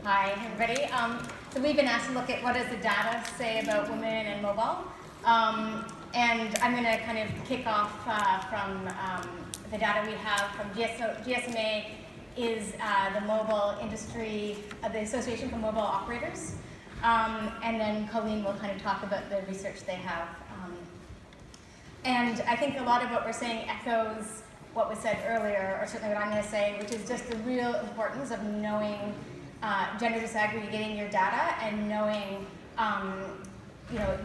Hi, everybody. So we've been asked to look at what does the data say about women and mobile. And I'm going to kind of kick off from the data we have from GSMA is the mobile industry, the Association for Mobile Operators. And then Colleen will kind of talk about the research they have. And I think a lot of what we're saying echoes what was said earlier, or certainly what I'm going to say, which is just the real importance of knowing gender disaggregating your data and knowing,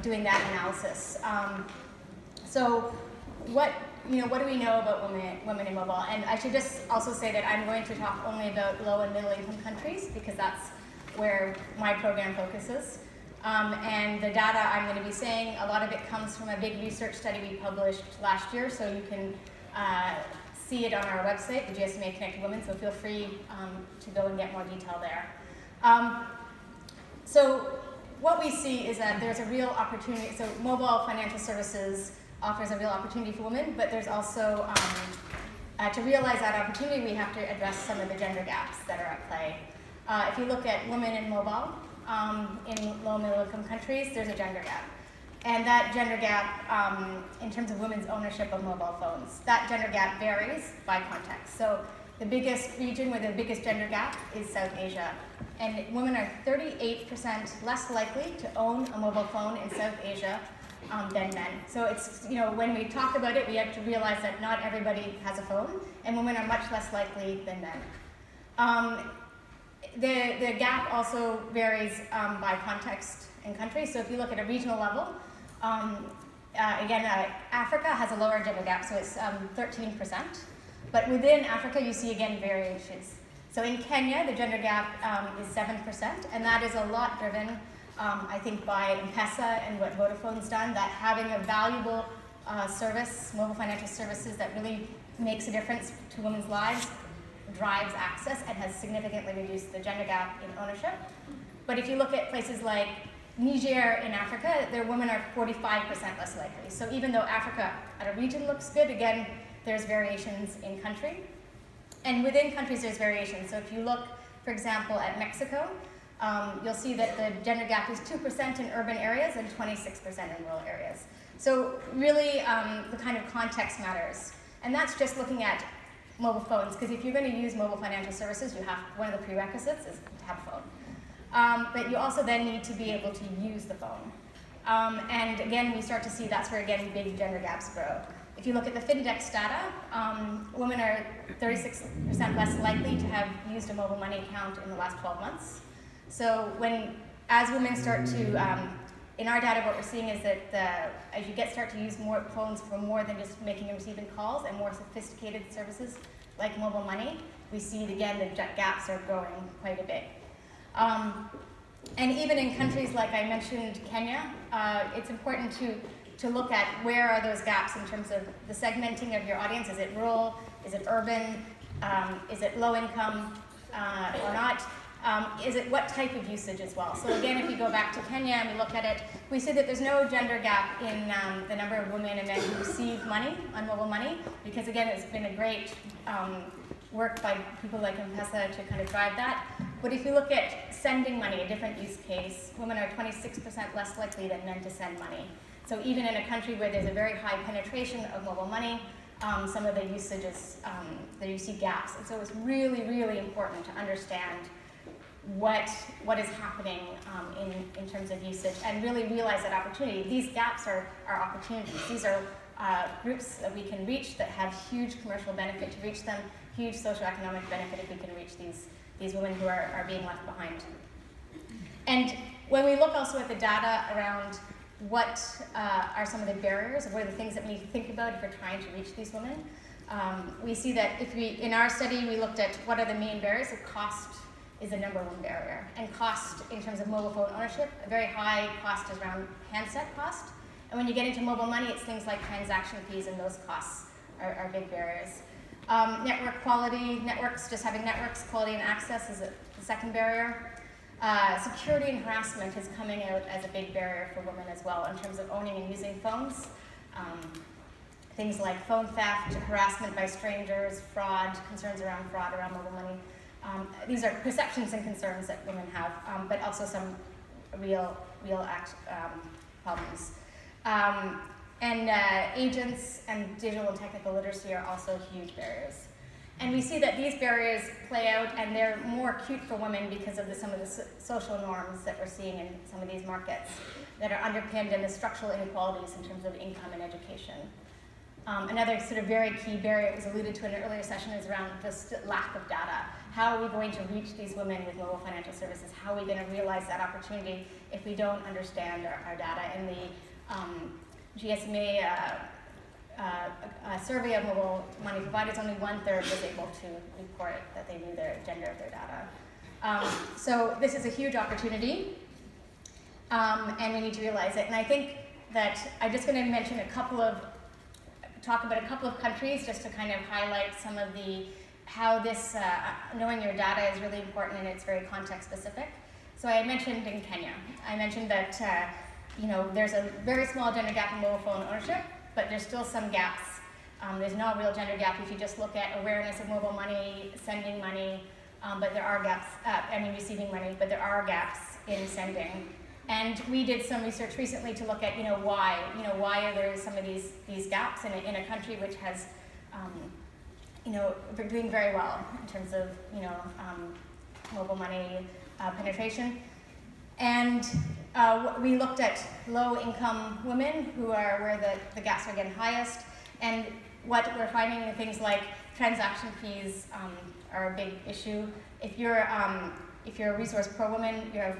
doing that analysis. So what do we know about women in mobile? And I should just also say that I'm going to talk only about low and middle income countries because that's where my program focuses. And the data I'm going to be saying, a lot of it comes from a big research study we published last year, so you can see it on our website, the GSMA Connected Women, so feel free to go and get more detail there. So what we see is that there's a real opportunity, so mobile financial services offers a real opportunity for women, but there's also, to realize that opportunity, we have to address some of the gender gaps that are at play. If you look at women in mobile, in low and middle income countries, there's a gender gap. And that gender gap, in terms of women's ownership of mobile phones, that gender gap varies by context. So the biggest region with the biggest gender gap is South Asia. And women are 38% less likely to own a mobile phone in South Asia than men. So it's, when we talk about it, we have to realize that not everybody has a phone, and women are much less likely than men. The gap also varies by context and country. So if you look at a regional level, Africa has a lower gender gap, so it's 13%. But within Africa, you see, again, variations. So in Kenya, the gender gap is 7%, and that is a lot driven, I think, by M-Pesa and what Vodafone's done, that having a valuable service, mobile financial services, that really makes a difference to women's lives, drives access and has significantly reduced the gender gap in ownership. But if you look at places like Niger in Africa, their women are 45% less likely. So even though Africa at a region looks good, again, there's variations in country. And within countries, there's variations. So if you look, for example, at Mexico, you'll see that the gender gap is 2% in urban areas and 26% in rural areas. So really, the kind of context matters. And that's just looking at mobile phones, because if you're going to use mobile financial services, one of the prerequisites is to have a phone. But you also then need to be able to use the phone. And again, we start to see that's where, again, big gender gaps grow. If you look at the Findex data, women are 36% less likely to have used a mobile money account in the last 12 months. So as women start to, in our data, what we're seeing is that as you start to use more phones for more than just making and receiving calls and more sophisticated services like mobile money, we see, again, the gaps are growing quite a bit. And even in countries like I mentioned, Kenya, it's important to look at where are those gaps in terms of the segmenting of your audience. Is it rural? Is it urban? Is it low income or not? Is it what type of usage as well? So again, if you go back to Kenya and we look at it, we see that there's no gender gap in the number of women and men who receive money on mobile money, because again, it's been a great work by people like M-Pesa to kind of drive that. But if you look at sending money, a different use case, women are 26% less likely than men to send money. So even in a country where there's a very high penetration of mobile money, some of the usages, there you see gaps. And so it's really, really important to understand what is happening in terms of usage and really realize that opportunity. These gaps are opportunities. These are groups that we can reach that have huge commercial benefit to reach them, huge socioeconomic benefit if we can reach these women who are being left behind. And when we look also at the data around what are some of the barriers, what are the things that we need to think about if we're trying to reach these women, we see that in our study, we looked at what are the main barriers. So cost is the number one barrier. And cost in terms of mobile phone ownership, a very high cost is around handset cost. And when you get into mobile money, it's things like transaction fees, and those costs are big barriers. Network quality, just having networks, quality and access is the second barrier. Security and harassment is coming out as a big barrier for women as well in terms of owning and using phones. Things like phone theft, harassment by strangers, fraud, concerns around fraud around mobile money. These are perceptions and concerns that women have, but also some real problems. Agents and digital and technical literacy are also huge barriers. And we see that these barriers play out, and they're more acute for women because of some of the social norms that we're seeing in some of these markets that are underpinned in the structural inequalities in terms of income and education. Another sort of very key barrier, it was alluded to in an earlier session, is around the lack of data. How are we going to reach these women with mobile financial services? How are we going to realize that opportunity if we don't understand our data? In the GSMA survey of mobile money providers, only 1/3 was able to report that they knew the gender of their data. So this is a huge opportunity, and we need to realize it. And I think that I'm just going to mention talk about a couple of countries just to kind of highlight some of how this knowing your data is really important, and it's very context specific. So I mentioned in Kenya, I mentioned that there's a very small gender gap in mobile phone ownership, but there's still some gaps. There's no real gender gap if you just look at awareness of mobile money, sending money, but there are gaps, receiving money, but there are gaps in sending. And we did some research recently to look at, why are there some of these gaps in a country which has, doing very well in terms of, mobile money penetration. And we looked at low-income women who are where the gaps are getting highest, and what we're finding are things like transaction fees are a big issue. If you're a resource poor woman, your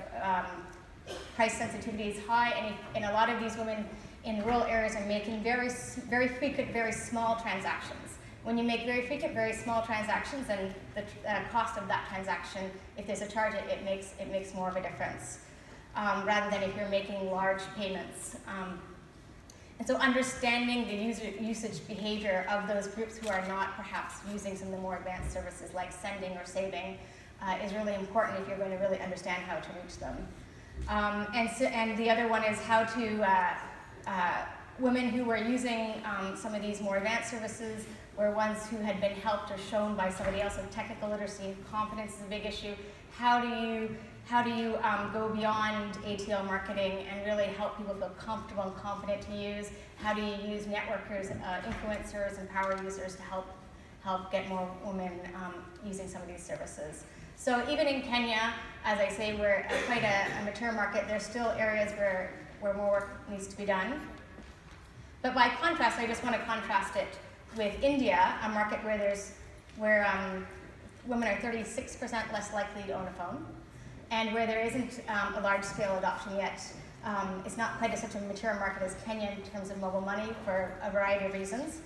price sensitivity is high, and a lot of these women in rural areas are making very, very frequent, very small transactions. When you make very frequent, very small transactions, and the cost of that transaction, if there's a charge, it makes more of a difference, rather than if you're making large payments. And so understanding the usage behavior of those groups who are not perhaps using some of the more advanced services like sending or saving is really important if you're going to really understand how to reach them. And the other one is how to, women who were using some of these more advanced services were ones who had been helped or shown by somebody else with technical literacy. Confidence is a big issue. How do you go beyond ATL marketing and really help people feel comfortable and confident to use? How do you use networkers, influencers, and power users to help get more women using some of these services? So even in Kenya, as I say, we're quite a mature market. There's still areas where more work needs to be done. But by contrast, I just want to contrast it with India, a market where women are 36% less likely to own a phone, and where there isn't a large-scale adoption yet. It's not quite such a mature market as Kenya in terms of mobile money for a variety of reasons.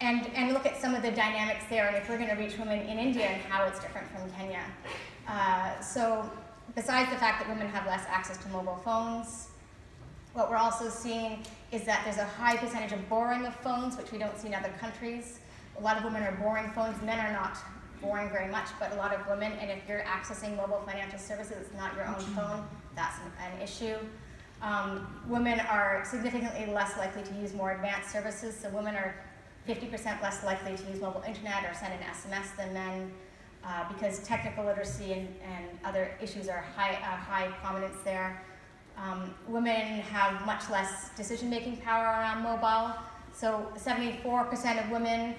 And look at some of the dynamics there, and if we're going to reach women in India and how it's different from Kenya. So besides the fact that women have less access to mobile phones, what we're also seeing is that there's a high percentage of borrowing of phones, which we don't see in other countries. A lot of women are borrowing phones. Men are not borrowing very much, but a lot of women, and if you're accessing mobile financial services, it's not your own phone, that's an issue. Women are significantly less likely to use more advanced services, so women are 50% less likely to use mobile internet or send an SMS than men, because technical literacy and other issues are high prominence there. Women have much less decision-making power around mobile. So 74% of women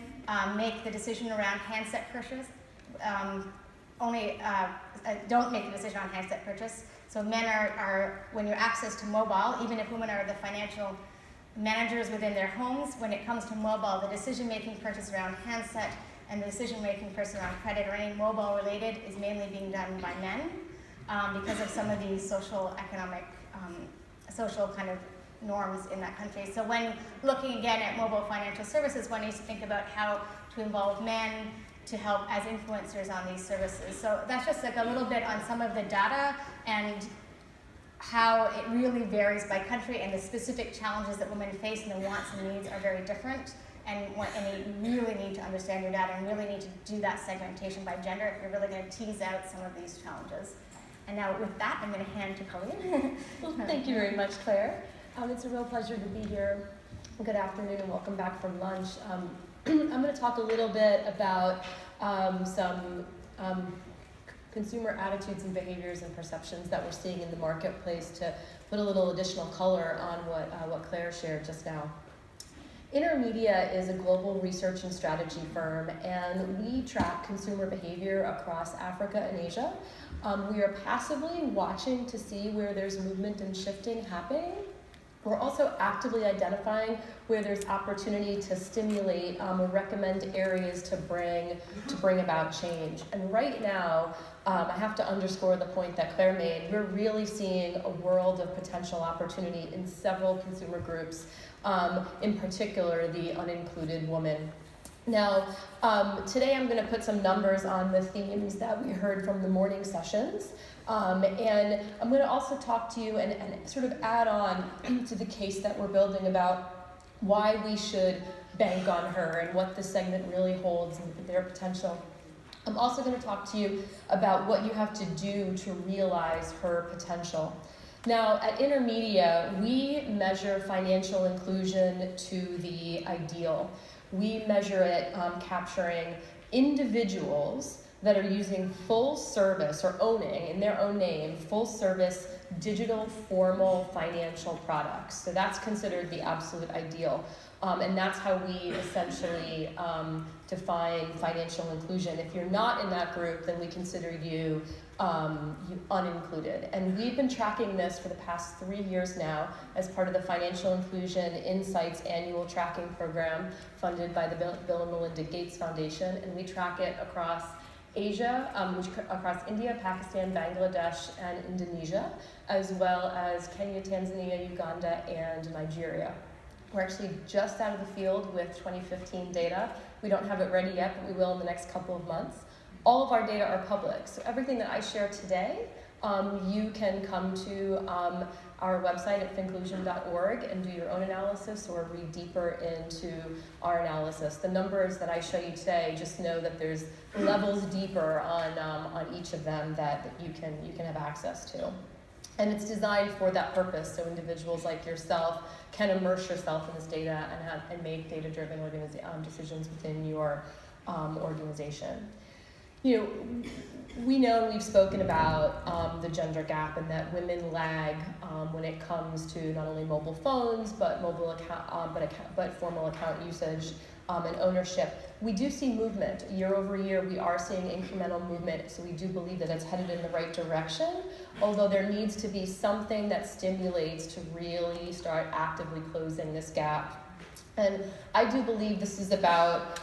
make the decision around handset purchase, don't make the decision on handset purchase. So men are, when you're access to mobile, even if women are the financial managers within their homes, when it comes to mobile, the decision-making purchase around handset and the decision-making purchase around credit or any mobile related is mainly being done by men because of some of these social kind of norms in that country. So when looking again at mobile financial services, one needs to think about how to involve men to help as influencers on these services. So that's just like a little bit on some of the data and how it really varies by country, and the specific challenges that women face and the wants and needs are very different. And you really need to understand your data and really need to do that segmentation by gender if you're really going to tease out some of these challenges. And now with that, I'm going to hand to Colleen. Well, thank you very much, Claire. It's a real pleasure to be here. Good afternoon and welcome back from lunch. I'm going to talk a little bit about some consumer attitudes and behaviors and perceptions that we're seeing in the marketplace to put a little additional color on what Claire shared just now. InterMedia is a global research and strategy firm, and we track consumer behavior across Africa and Asia. We are passively watching to see where there's movement and shifting happening. We're also actively identifying where there's opportunity to stimulate or recommend areas to bring about change. And right now, I have to underscore the point that Claire made. We're really seeing a world of potential opportunity in several consumer groups, in particular the unincluded woman. Now, today I'm going to put some numbers on the themes that we heard from the morning sessions. And I'm going to also talk to you and sort of add on to the case that we're building about why we should bank on her and what this segment really holds and their potential. I'm also going to talk to you about what you have to do to realize her potential. Now, at InterMedia, we measure financial inclusion to the ideal. We measure it capturing individuals that are using full service or owning, in their own name, full service digital formal financial products. So that's considered the absolute ideal. And that's how we essentially define financial inclusion. If you're not in that group, then we consider you unincluded. And we've been tracking this for the past 3 years now as part of the Financial Inclusion Insights annual tracking program funded by the Bill and Melinda Gates Foundation. And we track it across Asia, across India, Pakistan, Bangladesh, and Indonesia, as well as Kenya, Tanzania, Uganda, and Nigeria. We're actually just out of the field with 2015 data. We don't have it ready yet, but we will in the next couple of months. All of our data are public, so everything that I share today, you can come to our website at finclusion.org and do your own analysis or read deeper into our analysis. The numbers that I show you today, just know that there's levels deeper on each of them that you can have access to. And it's designed for that purpose, so individuals like yourself can immerse yourself in this data and make data-driven decisions within your organization. You know, we know we've spoken about the gender gap and that women lag when it comes to not only mobile phones but but formal account usage and ownership. We do see movement year over year. We are seeing incremental movement, so we do believe that it's headed in the right direction. Although there needs to be something that stimulates to really start actively closing this gap. And I do believe this is about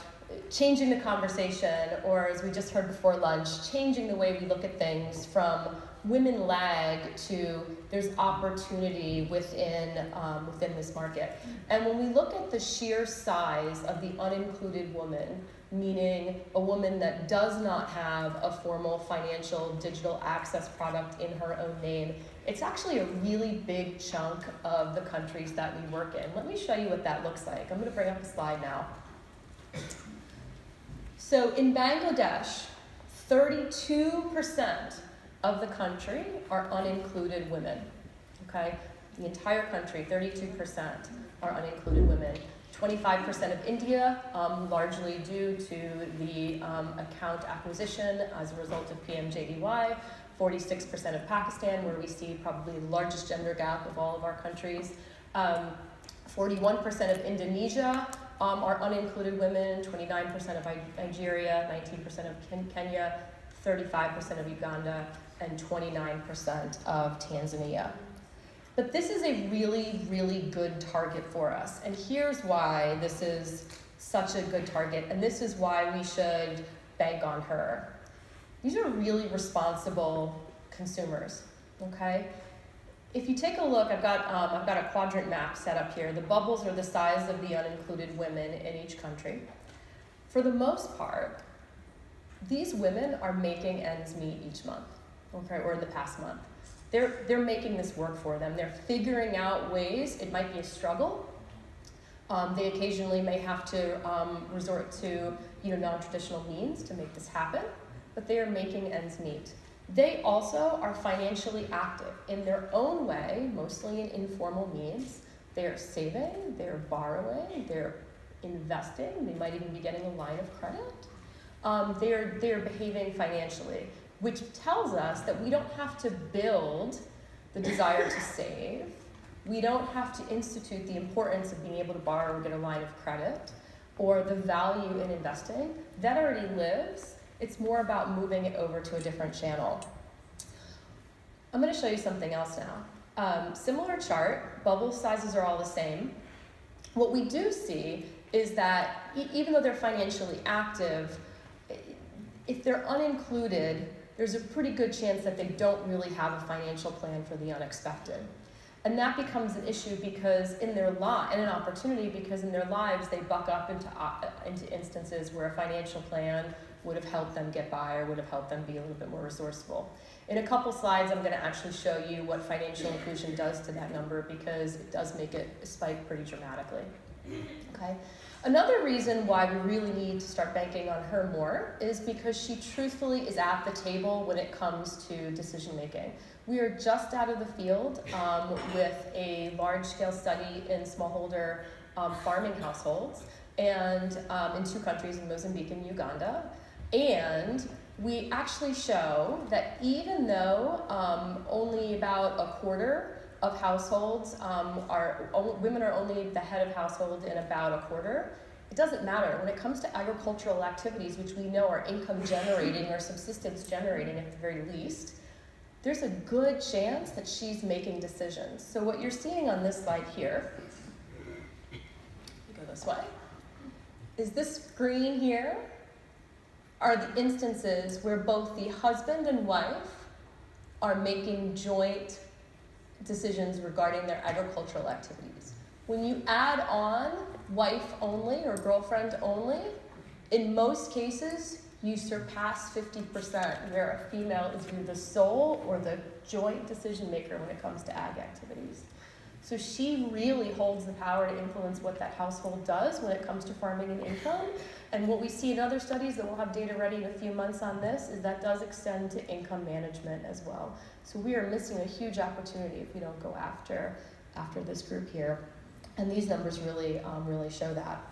changing the conversation, or as we just heard before lunch, changing the way we look at things from women lag to there's opportunity within this market. And when we look at the sheer size of the unincluded woman, meaning a woman that does not have a formal financial digital access product in her own name, it's actually a really big chunk of the countries that we work in. Let me show you what that looks like. I'm going to bring up a slide now. So in Bangladesh, 32% of the country are unincluded women, okay? The entire country, 32% are unincluded women. 25% of India, largely due to the account acquisition as a result of PMJDY. 46% of Pakistan, where we see probably the largest gender gap of all of our countries. 41% of Indonesia are unincluded women, 29% of Nigeria, 19% of Kenya, 35% of Uganda, and 29% of Tanzania. But this is a really, really good target for us. And here's why this is such a good target, and this is why we should bank on her. These are really responsible consumers, okay? If you take a look, I've got a quadrant map set up here. The bubbles are the size of the unincluded women in each country. For the most part, these women are making ends meet each month, okay, or in the past month. They're making this work for them. They're figuring out ways. It might be a struggle. They occasionally may have to resort to non-traditional means to make this happen, but they are making ends meet. They also are financially active in their own way, mostly in informal means. They're saving, they're borrowing, they're investing. They might even be getting a line of credit. They're behaving financially, which tells us that we don't have to build the desire to save. We don't have to institute the importance of being able to borrow or get a line of credit, or the value in investing. That already lives. It's more about moving it over to a different channel. I'm going to show you something else now. Similar chart, bubble sizes are all the same. What we do see is that even though they're financially active, if they're unincluded, there's a pretty good chance that they don't really have a financial plan for the unexpected. And that becomes an issue because and an opportunity because in their lives they buck up into instances where a financial plan would have helped them get by or would have helped them be a little bit more resourceful. In a couple slides, I'm going to actually show you what financial inclusion does to that number because it does make it spike pretty dramatically. Okay. Another reason why we really need to start banking on her more is because she truthfully is at the table when it comes to decision making. We are just out of the field with a large-scale study in smallholder farming households and in 2 countries, in Mozambique and Uganda. And we actually show that even though only about a quarter of households women are only the head of household in about a quarter, it doesn't matter. When it comes to agricultural activities, which we know are income generating or subsistence generating at the very least, there's a good chance that she's making decisions. So what you're seeing on this slide here, go this way, is this green here are the instances where both the husband and wife are making joint decisions regarding their agricultural activities. When you add on wife only or girlfriend only, in most cases, you surpass 50% where a female is either the sole or the joint decision maker when it comes to ag activities. So she really holds the power to influence what that household does when it comes to farming and income. And what we see in other studies that we'll have data ready in a few months on this is that does extend to income management as well. So we are missing a huge opportunity if we don't go after this group here. And these numbers really show that.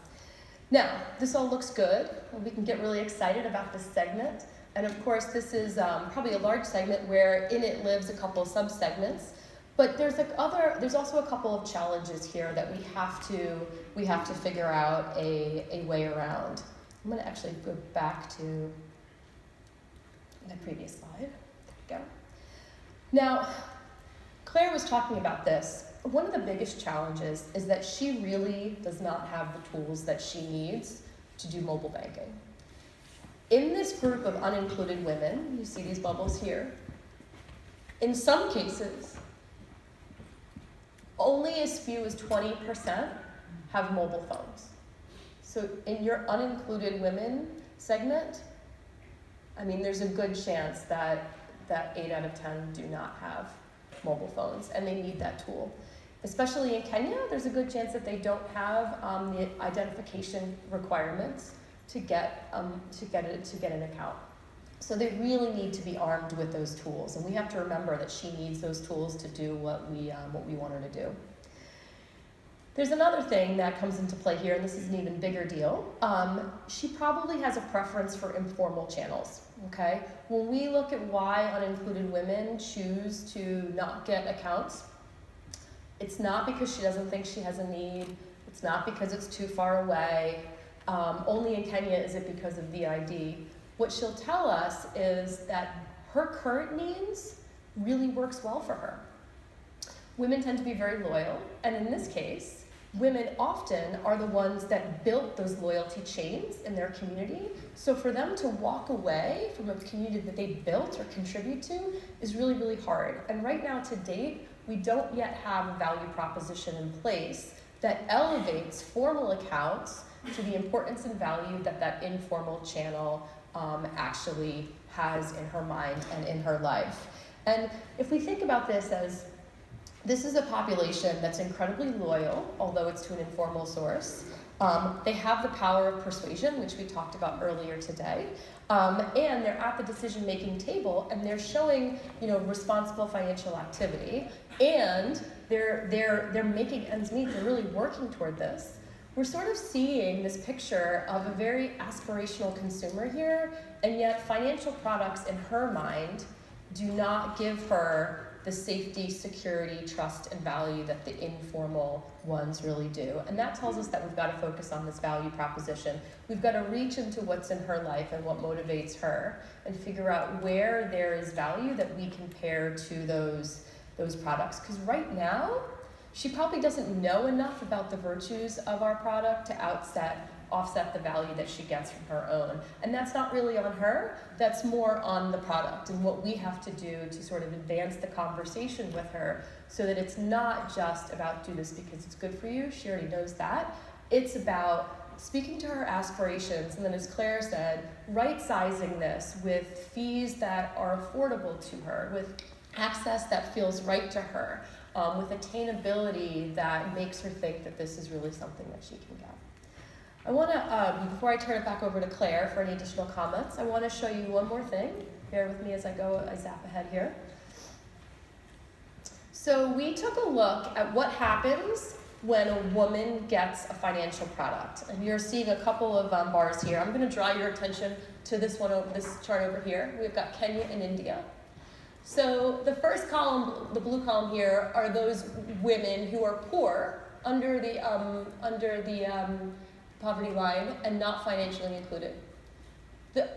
Now, this all looks good. We can get really excited about this segment. And of course, this is probably a large segment where in it lives a couple of sub-segments. But there's also a couple of challenges here that we have to figure out a way around. I'm going to actually go back to the previous slide. There we go. Now, Claire was talking about this. One of the biggest challenges is that she really does not have the tools that she needs to do mobile banking. In this group of unincluded women, you see these bubbles here, in some cases, only as few as 20% have mobile phones. So in your unincluded women segment, I mean, there's a good chance that 8 out of 10 do not have mobile phones, and they need that tool. Especially in Kenya, there's a good chance that they don't have the identification requirements to get an account. So they really need to be armed with those tools, and we have to remember that she needs those tools to do what we want her to do. There's another thing that comes into play here, and this is an even bigger deal. She probably has a preference for informal channels, okay? When we look at why unincluded women choose to not get accounts, it's not because she doesn't think she has a need, it's not because it's too far away, only in Kenya is it because of VID. What she'll tell us is that her current needs really works well for her. Women tend to be very loyal, and in this case, women often are the ones that built those loyalty chains in their community. So for them to walk away from a community that they built or contribute to is really, really hard. And right now, to date, we don't yet have a value proposition in place that elevates formal accounts to the importance and value that that informal channel actually has in her mind and in her life. And if we think about this as this is a population that's incredibly loyal, although it's to an informal source. They have the power of persuasion, which we talked about earlier today, and they're at the decision-making table, and they're showing, responsible financial activity, and they're making ends meet. They're really working toward this. we're sort of seeing this picture of a very aspirational consumer here, and yet financial products in her mind do not give her the safety, security, trust, and value that the informal ones really do. And that tells us that we've got to focus on this value proposition. We've got to reach into what's in her life and what motivates her and figure out where there is value that we can pair to those products. Because right now, she probably doesn't know enough about the virtues of our product to offset the value that she gets from her own. And that's not really on her, that's more on the product and what we have to do to sort of advance the conversation with her so that it's not just about do this because it's good for you, she already knows that. It's about speaking to her aspirations and then, as Claire said, right-sizing this with fees that are affordable to her, with access that feels right to her, with attainability that makes her think that this is really something that she can get. I want to, before I turn it back over to Claire for any additional comments, I want to show you one more thing. Bear with me as I zap ahead here. So we took a look at what happens when a woman gets a financial product. And you're seeing a couple of bars here. I'm going to draw your attention to this chart over here. We've got Kenya and India. So the first column, the blue column here, are those women who are poor under the poverty line and not financially included.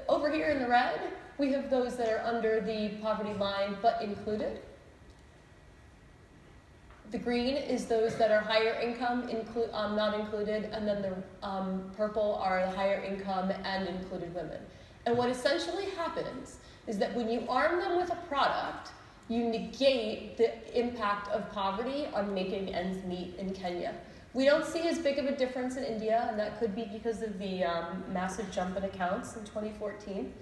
Over here in the red, we have those that are under the poverty line but included. The green is those that are higher income, not included, and then the purple are the higher income and included women. And what essentially happens is that when you arm them with a product, you negate the impact of poverty on making ends meet in Kenya. We don't see as big of a difference in India, and that could be because of the massive jump in accounts in 2014.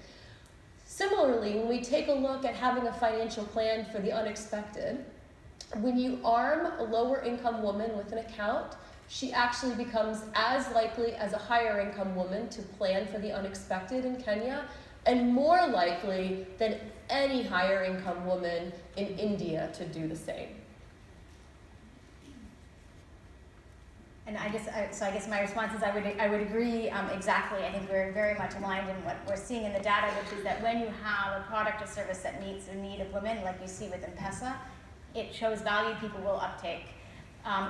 Similarly, when we take a look at having a financial plan for the unexpected, when you arm a lower income woman with an account, she actually becomes as likely as a higher income woman to plan for the unexpected in Kenya, and more likely than any higher income woman in India to do the same. And I guess my response is I would agree exactly. I think we're very much aligned in what we're seeing in the data, which is that when you have a product or service that meets the need of women, like you see with M-Pesa, it shows value people will uptake.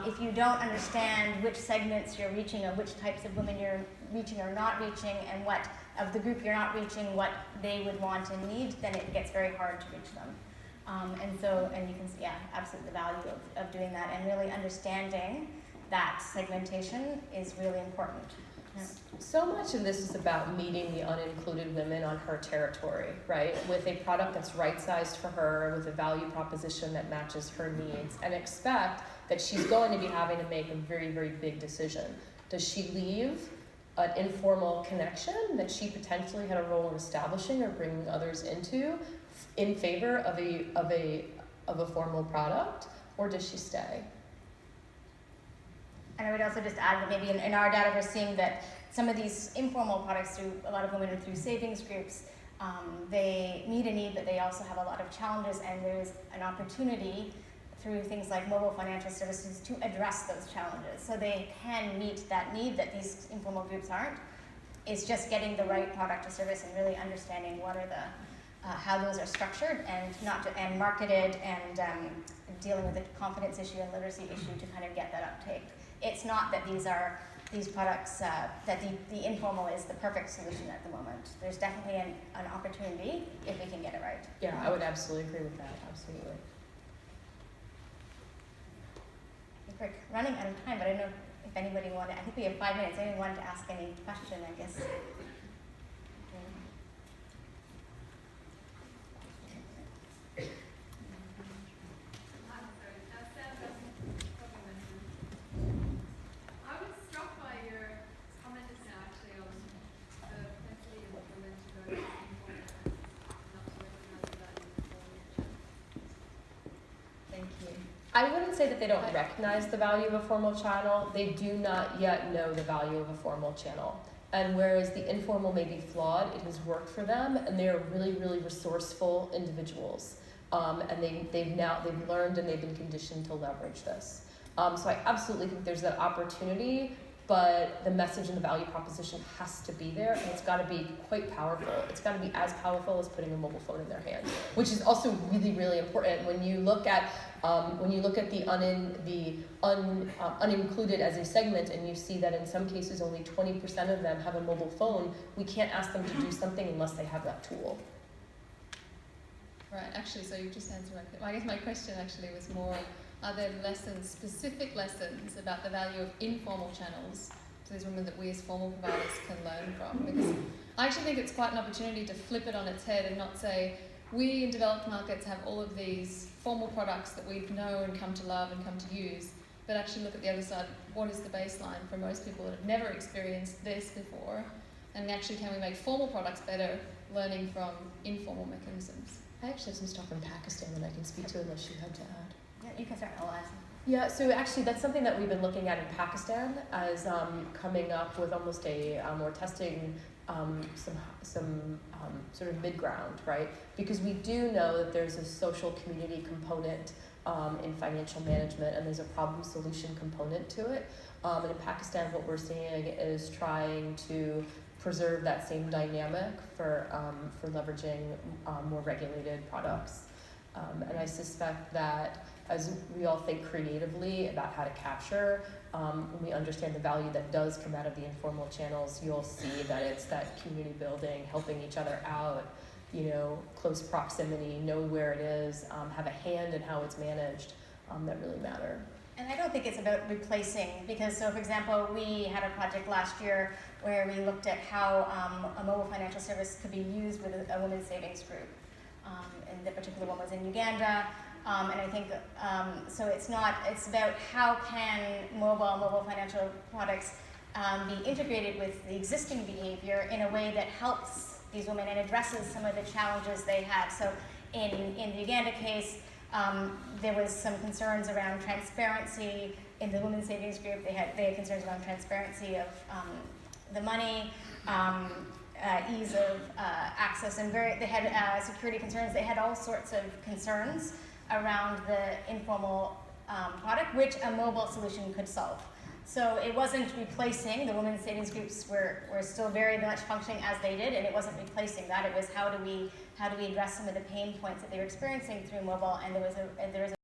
If you don't understand which segments you're reaching or which types of women you're reaching or not reaching, and what of the group you're not reaching, what they would want and need, then it gets very hard to reach them. And you can see, yeah, absolutely the value of doing that and really understanding that segmentation is really important. Yeah. So much of this is about meeting the unincluded women on her territory, right? With a product that's right-sized for her, with a value proposition that matches her needs, and expect that she's going to be having to make a very, very big decision. Does she leave an informal connection that she potentially had a role in establishing or bringing others into in favor of a formal product, or does she stay? And I would also just add that maybe in our data we're seeing that some of these informal products through a lot of women through savings groups, they meet a need, but they also have a lot of challenges, and there's an opportunity through things like mobile financial services to address those challenges. So they can meet that need that these informal groups aren't. It's just getting the right product or service and really understanding what are the how those are structured and marketed, and dealing with the confidence issue and literacy issue to kind of get that uptake. It's not that these products, that the informal is the perfect solution at the moment. There's definitely an opportunity if we can get it right. Yeah, I would absolutely agree with that, absolutely. I think we're running out of time, but I don't know if anybody wanted, I think we have 5 minutes. Anyone wanted to ask any question, I guess. I wouldn't say that they don't recognize the value of a formal channel. They do not yet know the value of a formal channel. And whereas the informal may be flawed, it has worked for them, and they are really, really resourceful individuals. And they've learned and they've been conditioned to leverage this. So I absolutely think there's that opportunity, but the message and the value proposition has to be there, and it's got to be quite powerful. It's got to be as powerful as putting a mobile phone in their hand, which is also really, really important when you look at the unincluded as a segment, and you see that in some cases only 20% of them have a mobile phone. We can't ask them to do something unless they have that tool. Right, actually, so you just answered I guess my question actually was more, are there lessons, specific lessons about the value of informal channels to these women that we as formal providers can learn from? Because I actually think it's quite an opportunity to flip it on its head and not say, we in developed markets have all of these formal products that we know and come to love and come to use, but actually look at the other side. What is the baseline for most people that have never experienced this before? And actually, can we make formal products better, learning from informal mechanisms? I actually have some stuff from Pakistan that I can speak to unless you had to add. Yeah, you can start, I'll ask. Yeah, so actually that's something that we've been looking at in Pakistan as coming up with almost we're testing some sort of mid-ground, right? Because we do know that there's a social community component in financial management, and there's a problem solution component to it. And in Pakistan, what we're seeing is trying to preserve that same dynamic for leveraging more regulated products. And I suspect that as we all think creatively about how to capture, when we understand the value that does come out of the informal channels, you'll see that it's that community building, helping each other out, close proximity, know where it is, have a hand in how it's managed, that really matter. And I don't think it's about replacing, because so for example, we had a project last year where we looked at how a mobile financial service could be used with a women's savings group. And the particular one was in Uganda. And I think, so it's about how can mobile financial products be integrated with the existing behavior in a way that helps these women and addresses some of the challenges they had. So in the Uganda case, there was some concerns around transparency in the women's savings group. They had concerns around transparency of the money, ease of access, and they had security concerns. They had all sorts of concerns around the informal product, which a mobile solution could solve. So it wasn't replacing, the women's savings groups were still very much functioning as they did, and it wasn't replacing that. It was how do we address some of the pain points that they were experiencing through mobile, and there was